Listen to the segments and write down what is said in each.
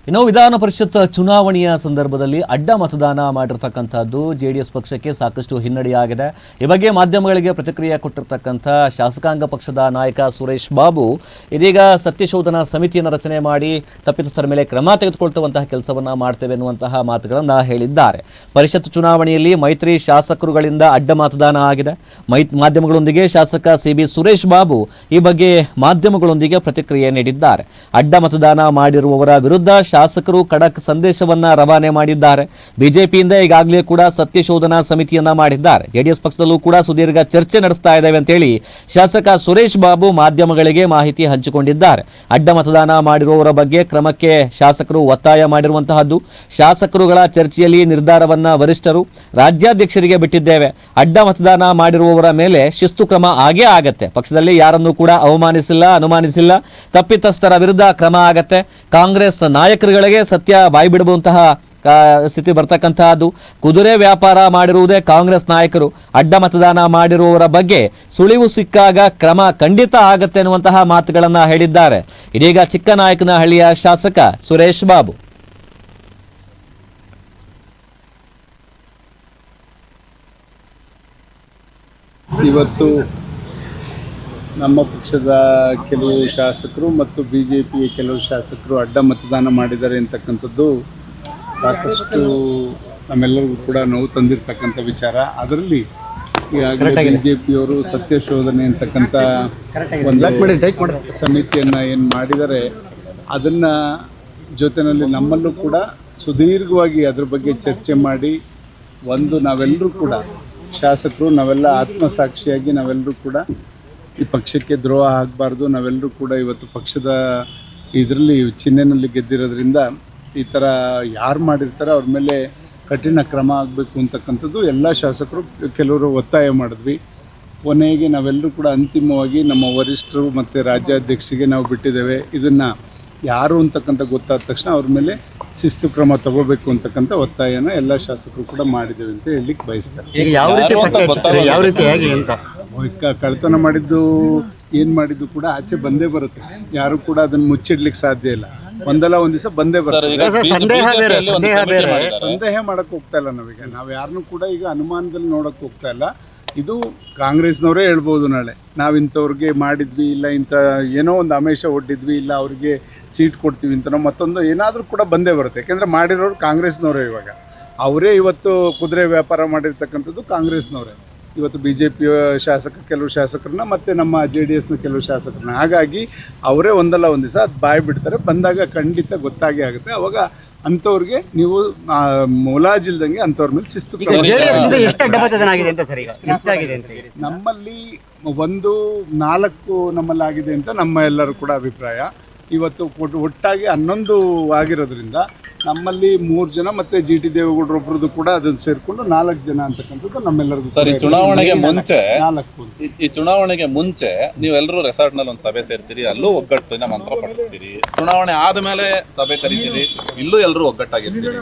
ಇನ್ನು ವಿಧಾನ ಪರಿಷತ್ ಚುನಾವಣೆಯ ಸಂದರ್ಭದಲ್ಲಿ ಅಡ್ಡ ಮತದಾನ ಮಾಡಿರ್ತಕ್ಕಂಥದ್ದು ಜೆಡಿಎಸ್ ಪಕ್ಷಕ್ಕೆ ಸಾಕಷ್ಟು ಹಿನ್ನಡೆಯಾಗಿದೆ. ಈ ಬಗ್ಗೆ ಮಾಧ್ಯಮಗಳಿಗೆ ಪ್ರತಿಕ್ರಿಯೆ ಕೊಟ್ಟಿರ್ತಕ್ಕಂಥ ಶಾಸಕಾಂಗ ಪಕ್ಷದ ನಾಯಕ ಸುರೇಶ್ ಬಾಬು ಇದೀಗ ಸತ್ಯಶೋಧನಾ ಸಮಿತಿಯನ್ನು ರಚನೆ ಮಾಡಿ ತಪ್ಪಿತಸ್ಥರ ಮೇಲೆ ಕ್ರಮ ತೆಗೆದುಕೊಳ್ಳುವಂತಹ ಕೆಲಸವನ್ನ ಮಾಡ್ತೇವೆ ಎನ್ನುವಂತಹ ಮಾತುಗಳನ್ನು ಹೇಳಿದ್ದಾರೆ. ಪರಿಷತ್ ಚುನಾವಣೆಯಲ್ಲಿ ಮೈತ್ರಿ ಶಾಸಕರುಗಳಿಂದ ಅಡ್ಡ ಮತದಾನ ಆಗಿದೆ. ಮಾಧ್ಯಮಗಳೊಂದಿಗೆ ಶಾಸಕ ಸಿಬಿ ಸುರೇಶ್ ಬಾಬು ಈ ಬಗ್ಗೆ ಮಾಧ್ಯಮಗಳೊಂದಿಗೆ ಪ್ರತಿಕ್ರಿಯೆ ನೀಡಿದ್ದಾರೆ. ಅಡ್ಡ ಮತದಾನ ಮಾಡಿರುವವರ ವಿರುದ್ಧ ಶಾಸಕರು ಖಡಕ್ ಸಂದೇಶವನ್ನ ರವಾನೆ ಮಾಡಿದ್ದಾರೆ. ಬಿಜೆಪಿಯಿಂದ ಈಗಾಗಲೇ ಕೂಡ ಸತ್ಯಶೋಧನಾ ಸಮಿತಿಯನ್ನ ಮಾಡಿದ್ದಾರೆ. ಜೆಡಿಎಸ್ ಪಕ್ಷದಲ್ಲೂ ಕೂಡ ಸುದೀರ್ಘ ಚರ್ಚೆ ನಡೆಸ್ತಾ ಇದ್ದೇವೆ ಅಂತ ಹೇಳಿ ಶಾಸಕ ಸುರೇಶ್ ಬಾಬು ಮಾಧ್ಯಮಗಳಿಗೆ ಮಾಹಿತಿ ಹಂಚಿಕೊಂಡಿದ್ದಾರೆ. ಅಡ್ಡ ಮತದಾನ ಮಾಡಿರುವವರ ಬಗ್ಗೆ ಕ್ರಮಕ್ಕೆ ಶಾಸಕರು ಒತ್ತಾಯ ಮಾಡಿರುವಂತಹದ್ದು. ಶಾಸಕರುಗಳ ಚರ್ಚೆಯಲ್ಲಿ ನಿರ್ಧಾರವನ್ನ ವರಿಷ್ಠರು ರಾಜ್ಯಾಧ್ಯಕ್ಷರಿಗೆ ಬಿಟ್ಟಿದ್ದೇವೆ. ಅಡ್ಡ ಮತದಾನ ಮಾಡಿರುವವರ ಮೇಲೆ ಶಿಸ್ತು ಕ್ರಮ ಆಗೇ ಆಗತ್ತೆ. ಪಕ್ಷದಲ್ಲಿ ಯಾರನ್ನೂ ಕೂಡ ಅನುಮಾನಿಸಿಲ್ಲ. ತಪ್ಪಿತಸ್ಥರ ವಿರುದ್ಧ ಕ್ರಮ ಆಗತ್ತೆ. ಕಾಂಗ್ರೆಸ್ ನಾಯಕರುಗಳಿಗೆ ಸತ್ಯ ಬಾಯ್ಬಿಡುವಂತಹ ಸ್ಥಿತಿ ಬರ್ತಕ್ಕಂತಹದ್ದು. ಕುದುರೆ ವ್ಯಾಪಾರ ಮಾಡಿರುವುದೇ ಕಾಂಗ್ರೆಸ್ ನಾಯಕರು. ಅಡ್ಡ ಮತದಾನ ಮಾಡಿರುವವರ ಬಗ್ಗೆ ಸುಳಿವು ಸಿಕ್ಕಾಗ ಕ್ರಮ ಖಂಡಿತ ಆಗತ್ತೆ ಅನ್ನುವಂತಹ ಮಾತುಗಳನ್ನ ಹೇಳಿದ್ದಾರೆ. ಇದೀಗ ಚಿಕ್ಕನಾಯಕನಹಳ್ಳಿಯ ಶಾಸಕ ಸುರೇಶ್ ಬಾಬು ಇವತ್ತು ನಮ್ಮ ಪಕ್ಷದ ಕೆಲವು ಶಾಸಕರು ಮತ್ತು ಬಿಜೆಪಿಯ ಕೆಲವು ಶಾಸಕರು ಅಡ್ಡ ಮತದಾನ ಮಾಡಿದ್ದಾರೆ ಅಂತಕ್ಕಂಥದ್ದು ಸಾಕಷ್ಟು ನಮ್ಮೆಲ್ಲರಿಗೂ ಕೂಡ ನೋವು ತಂದಿರತಕ್ಕಂಥ ವಿಚಾರ. ಅದರಲ್ಲಿ ಈಗಾಗಲೇ ಬಿಜೆಪಿಯವರು ಸತ್ಯಶೋಧನೆ ಅಂತಕ್ಕಂಥ ಒಂದು ಸಮಿತಿಯನ್ನು ಏನು ಮಾಡಿದ್ದಾರೆ, ಅದನ್ನು ಜೊತೆಯಲ್ಲಿ ನಮ್ಮಲ್ಲೂ ಕೂಡ ಸುದೀರ್ಘವಾಗಿ ಅದ್ರ ಬಗ್ಗೆ ಚರ್ಚೆ ಮಾಡಿ ನಾವೆಲ್ಲರೂ ಕೂಡ ಶಾಸಕರು ನಾವೆಲ್ಲ ಆತ್ಮಸಾಕ್ಷಿಯಾಗಿ ನಾವೆಲ್ಲರೂ ಕೂಡ ಈ ಪಕ್ಷಕ್ಕೆ ದ್ರೋಹ ಆಗಬಾರ್ದು. ನಾವೆಲ್ಲರೂ ಕೂಡ ಇವತ್ತು ಪಕ್ಷದ ಇದರಲ್ಲಿ ಚಿಹ್ನೆಯಲ್ಲಿ ಗೆದ್ದಿರೋದ್ರಿಂದ ಈ ಥರ ಯಾರು ಮಾಡಿರ್ತಾರೆ ಅವ್ರ ಮೇಲೆ ಕಠಿಣ ಕ್ರಮ ಆಗಬೇಕು ಅಂತಕ್ಕಂಥದ್ದು ಎಲ್ಲ ಶಾಸಕರು ಕೆಲವರು ಒತ್ತಾಯ ಮಾಡಿದ್ವಿ. ಕೊನೆಗೆ ನಾವೆಲ್ಲರೂ ಕೂಡ ಅಂತಿಮವಾಗಿ ನಮ್ಮ ವರಿಷ್ಠರು ಮತ್ತು ರಾಜ್ಯಾಧ್ಯಕ್ಷರಿಗೆ ನಾವು ಬಿಟ್ಟಿದ್ದೇವೆ. ಇದನ್ನು ಯಾರು ಅಂತಕ್ಕಂಥ ಗೊತ್ತಾದ ತಕ್ಷಣ ಅವ್ರ ಮೇಲೆ ಶಿಸ್ತು ಕ್ರಮ ತಗೋಬೇಕು ಅಂತಕ್ಕಂಥ ಒತ್ತಾಯನ ಎಲ್ಲ ಶಾಸಕರು ಕೂಡ ಮಾಡಿದ್ದೇವೆ ಅಂತ ಹೇಳಲಿಕ್ಕೆ ಬಯಸ್ತಾರೆ. ಕಳ್ತನ ಮಾಡಿದ್ದು ಏನು ಮಾಡಿದ್ದು ಕೂಡ ಆಚೆ ಬಂದೇ ಬರುತ್ತೆ. ಯಾರು ಕೂಡ ಅದನ್ನು ಮುಚ್ಚಿಡ್ಲಿಕ್ಕೆ ಸಾಧ್ಯ ಇಲ್ಲ. ಒಂದಲ್ಲ ಒಂದು ದಿವಸ ಬಂದೇ ಬರುತ್ತೆ. ಸಂದೇಹ ಮಾಡಕ್ಕೆ ಹೋಗ್ತಾ ಇಲ್ಲ ನಾವೀಗ. ನಾವು ಯಾರನ್ನೂ ಕೂಡ ಈಗ ಅನುಮಾನದಲ್ಲಿ ನೋಡಕ್ಕೆ ಹೋಗ್ತಾ ಇಲ್ಲ. ಇದು ಕಾಂಗ್ರೆಸ್ನವರೇ ಹೇಳ್ಬೋದು ನಾಳೆ ನಾವು ಇಂಥವ್ರಿಗೆ ಮಾಡಿದ್ವಿ, ಇಲ್ಲ ಇಂಥ ಏನೋ ಒಂದು ಆಮಿಷ ಒಡ್ಡಿದ್ವಿ, ಇಲ್ಲ ಅವ್ರಿಗೆ ಸೀಟ್ ಕೊಡ್ತೀವಿ ಅಂತ ಮತ್ತೊಂದು ಏನಾದರೂ ಕೂಡ ಬಂದೇ ಬರುತ್ತೆ. ಯಾಕೆಂದರೆ ಮಾಡಿರೋರು ಕಾಂಗ್ರೆಸ್ನವರೇ. ಇವಾಗ ಅವರೇ ಇವತ್ತು ಕುದುರೆ ವ್ಯಾಪಾರ ಮಾಡಿರ್ತಕ್ಕಂಥದ್ದು ಕಾಂಗ್ರೆಸ್ನವರೇ. ಇವತ್ತು ಬಿ ಜೆ ಪಿ ಕೆಲವು ಶಾಸಕರನ್ನ ಮತ್ತು ನಮ್ಮ JDSನ ಕೆಲವು ಶಾಸಕರನ್ನ. ಹಾಗಾಗಿ ಅವರೇ ಒಂದಲ್ಲ ಒಂದು ದಿವಸ ಅದು ಬಾಯಿ ಬಿಡ್ತಾರೆ. ಬಂದಾಗ ಖಂಡಿತ ಗೊತ್ತಾಗೇ ಆಗುತ್ತೆ. ಅವಾಗ ಅಂಥವ್ರಿಗೆ ನೀವು ಮುಲಾಜಿಲ್ದಂಗೆ ಅಂಥವ್ರ ಮೇಲೆ ಶಿಸ್ತು. ನಮ್ಮಲ್ಲಿ 4 ನಮ್ಮಲ್ಲಿ ಆಗಿದೆ ಅಂತ ನಮ್ಮ ಎಲ್ಲರೂ ಕೂಡ ಅಭಿಪ್ರಾಯ. ಇವತ್ತು ಒಟ್ಟಾಗಿ 11 ಆಗಿರೋದ್ರಿಂದ ನಮ್ಮಲ್ಲಿ 3 ಜನ ಮತ್ತು GT ದೇವೇಗೌಡರು ಒಬ್ಬರದ್ದು ಕೂಡ ಅದನ್ನು ಸೇರಿಕೊಂಡು 4 ಜನ ಅಂತಕ್ಕಂಥದ್ದು ನಮ್ಮೆಲ್ಲರಿಗೂ. ಸರಿ, ಈ ಚುನಾವಣೆಗೆ ಮುಂಚೆ ನೀವೆಲ್ಲರೂ ರೆಸಾರ್ಟ್ನಲ್ಲಿ ಒಂದು ಸಭೆ ಸೇರ್ತೀರಿ, ಅಲ್ಲೂ ಒಗ್ಗಟ್ಟಿನ ಮಂತ್ರ ಪಠಿಸ್ತೀರಿ. ಚುನಾವಣೆ ಆದಮೇಲೆ ಸಭೆ ಕರೀತೀರಿ, ಇಲ್ಲೂ ಎಲ್ಲರೂ ಒಗ್ಗಟ್ಟಾಗಿರ್ತೀರಿ.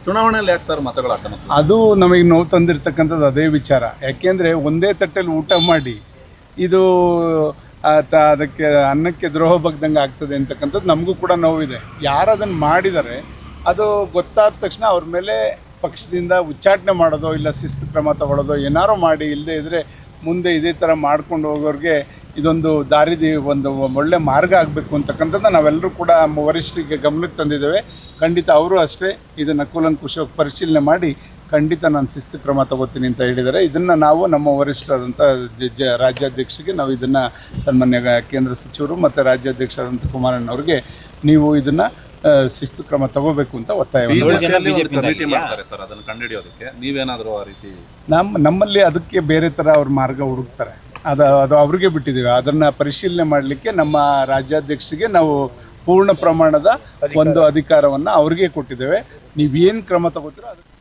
ಚುನಾವಣೆಯಲ್ಲಿ ಯಾಕೆ ಸರ್ ಮತಗಳು ಅಡ್ಡ? ಅದು ನಮಗೆ ನೋವು ತಂದಿರತಕ್ಕಂಥದ್ದು ಅದೇ ವಿಚಾರ. ಯಾಕೆಂದರೆ ಒಂದೇ ತಟ್ಟೆಯಲ್ಲಿ ಊಟ ಮಾಡಿ ಇದು ಅದಕ್ಕೆ ಅನ್ನಕ್ಕೆ ದ್ರೋಹ ಬಗ್ದಂಗೆ ಆಗ್ತದೆ ಅಂತಕ್ಕಂಥದ್ದು ನಮಗೂ ಕೂಡ ನೋವಿದೆ. ಯಾರು ಅದನ್ನು ಮಾಡಿದರೆ ಅದು ಗೊತ್ತಾದ ತಕ್ಷಣ ಅವ್ರ ಮೇಲೆ ಪಕ್ಷದಿಂದ ಉಚ್ಚಾಟನೆ ಮಾಡೋದೋ ಇಲ್ಲ ಶಿಸ್ತು ಕ್ರಮ ತಗೊಳ್ಳೋದೋ ಏನಾರೋ ಮಾಡಿ, ಇಲ್ಲದೇ ಇದ್ದರೆ ಮುಂದೆ ಇದೇ ಥರ ಮಾಡ್ಕೊಂಡು ಹೋಗೋರಿಗೆ ಇದೊಂದು ಒಂದು ಒಳ್ಳೆ ಮಾರ್ಗ ಆಗಬೇಕು ಅಂತಕ್ಕಂಥದ್ದು ನಾವೆಲ್ಲರೂ ಕೂಡ ವರಿಷ್ಠರಿಗೆ ಗಮನಕ್ಕೆ ತಂದಿದ್ದೇವೆ. ಖಂಡಿತ ಅವರು ಅಷ್ಟೇ ಇದನ್ನು ಕೂಲಂಕುಷವಾಗಿ ಪರಿಶೀಲನೆ ಮಾಡಿ ಖಂಡಿತ ನಾನು ಶಿಸ್ತು ಕ್ರಮ ತಗೋತೀನಿ ಅಂತ ಹೇಳಿದ್ದಾರೆ. ಇದನ್ನು ನಾವು ನಮ್ಮ ವರಿಷ್ಠರಾದಂಥ ರಾಜ್ಯಾಧ್ಯಕ್ಷರಿಗೆ ನಾವು ಇದನ್ನು ಸನ್ಮಾನ್ಯ ಕೇಂದ್ರ ಸಚಿವರು ಮತ್ತು ರಾಜ್ಯಾಧ್ಯಕ್ಷರಾದಂಥ ಕುಮಾರಣ್ಣವ್ರಿಗೆ ನೀವು ಇದನ್ನು ಶಿಸ್ತು ಕ್ರಮ ತಗೋಬೇಕು ಅಂತ ಒತ್ತಾಯ ನಮ್ಮಲ್ಲಿ ಅದಕ್ಕೆ ಬೇರೆ ಥರ ಅವ್ರ ಮಾರ್ಗ ಹುಡುಕ್ತಾರೆ. ಅದು ಅವ್ರಿಗೆ ಬಿಟ್ಟಿದ್ದೀವಿ. ಅದನ್ನು ಪರಿಶೀಲನೆ ಮಾಡಲಿಕ್ಕೆ ನಮ್ಮ ರಾಜ್ಯಾಧ್ಯಕ್ಷರಿಗೆ ನಾವು ಪೂರ್ಣ ಪ್ರಮಾಣದ ಒಂದು ಅಧಿಕಾರವನ್ನು ಅವ್ರಿಗೆ ಕೊಟ್ಟಿದ್ದೇವೆ. ನೀವೇನು ಕ್ರಮ ತಗೋತೀರೋ ಅದು